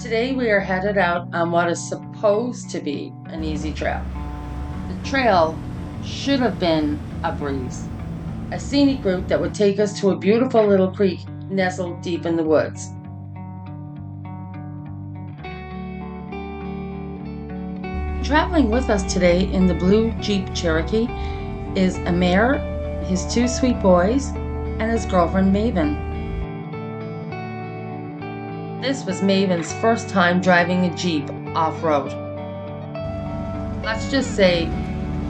Today we are headed out on what is supposed to be an easy trail. The trail should have been a breeze. A scenic route that would take us to a beautiful little creek nestled deep in the woods. Traveling with us today in the blue Jeep Cherokee is Amir, his two sweet boys, and his girlfriend Maven. This was Maven's first time driving a Jeep off-road. Let's just say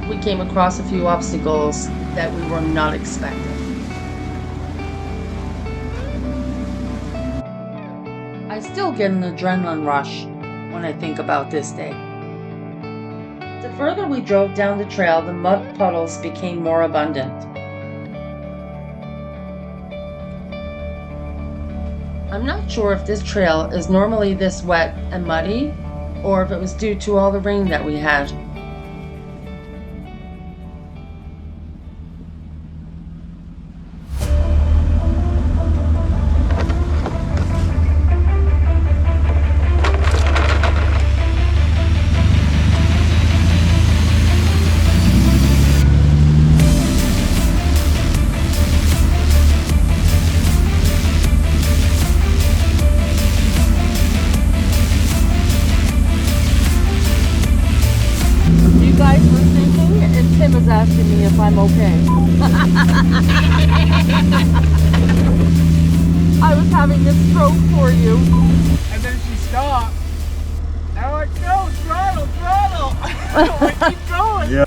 we came across a few obstacles that we were not expecting. I still get an adrenaline rush when I think about this day. The further we drove down the trail, the mud puddles became more abundant. I'm not sure if this trail is normally this wet and muddy, or if it was due to all the rain that we had. Tim is asking me if I'm okay. I was having a stroke for you. And then she stopped. And I'm like, no, throttle. I keep going. Yeah.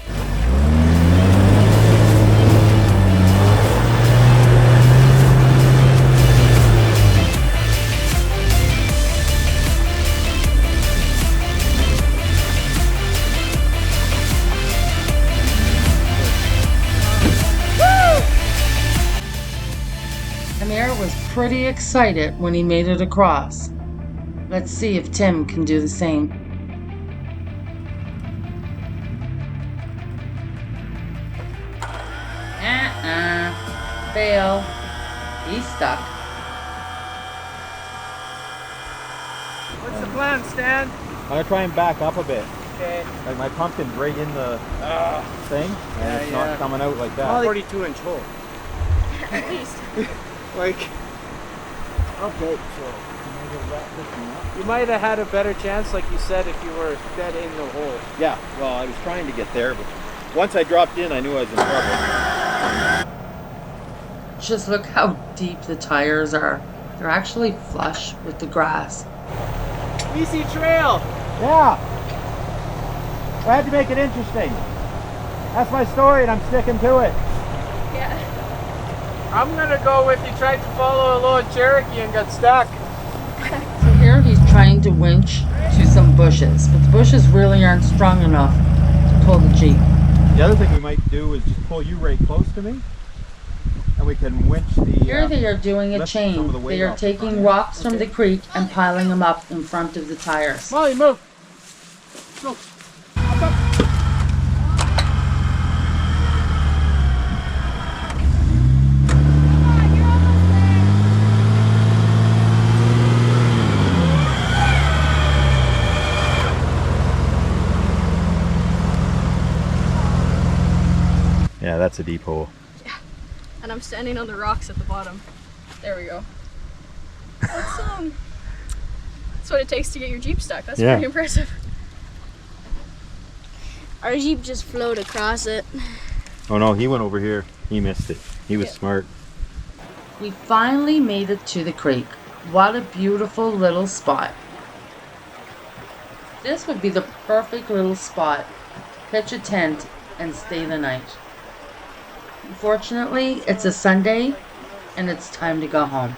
Amir was pretty excited when he made it across. Let's see if Tim can do the same. Fail. He's stuck. What's the plan, Stan? I'm gonna try and back up a bit. Okay. Like my pumpkin's right in the thing, and it's not coming out like that. 42-inch hole. At least. Like, Okay, so you might have had a better chance, like you said, if you were dead in the hole. yeah, well, I was trying to get there, but once I dropped in, I knew I was in trouble. Just look how deep the tires are. They're actually flush with the grass. Easy trail. Yeah, I had to make it interesting. That's my story, and I'm sticking to it. Yeah. I'm gonna go with you tried to follow a little Cherokee and got stuck. So here he's trying to winch to some bushes, but the bushes really aren't strong enough to pull the Jeep. The other thing we might do is just pull you right close to me, and we can winch the... Here they are doing a lift some chain. of the weight They are off the taking front. rocks from the creek and piling them up in front of the tires. Molly, move. Go. Up. Yeah, that's a deep hole. Yeah. And I'm standing on the rocks at the bottom. There we go. That's what it takes to get your Jeep stuck. That's pretty impressive. Our Jeep just flowed across it. Oh no, he went over here. He missed it. He was smart. We finally made it to the creek. What a beautiful little spot. This would be the perfect little spot. Pitch a tent and stay the night. Unfortunately, it's a Sunday and it's time to go home.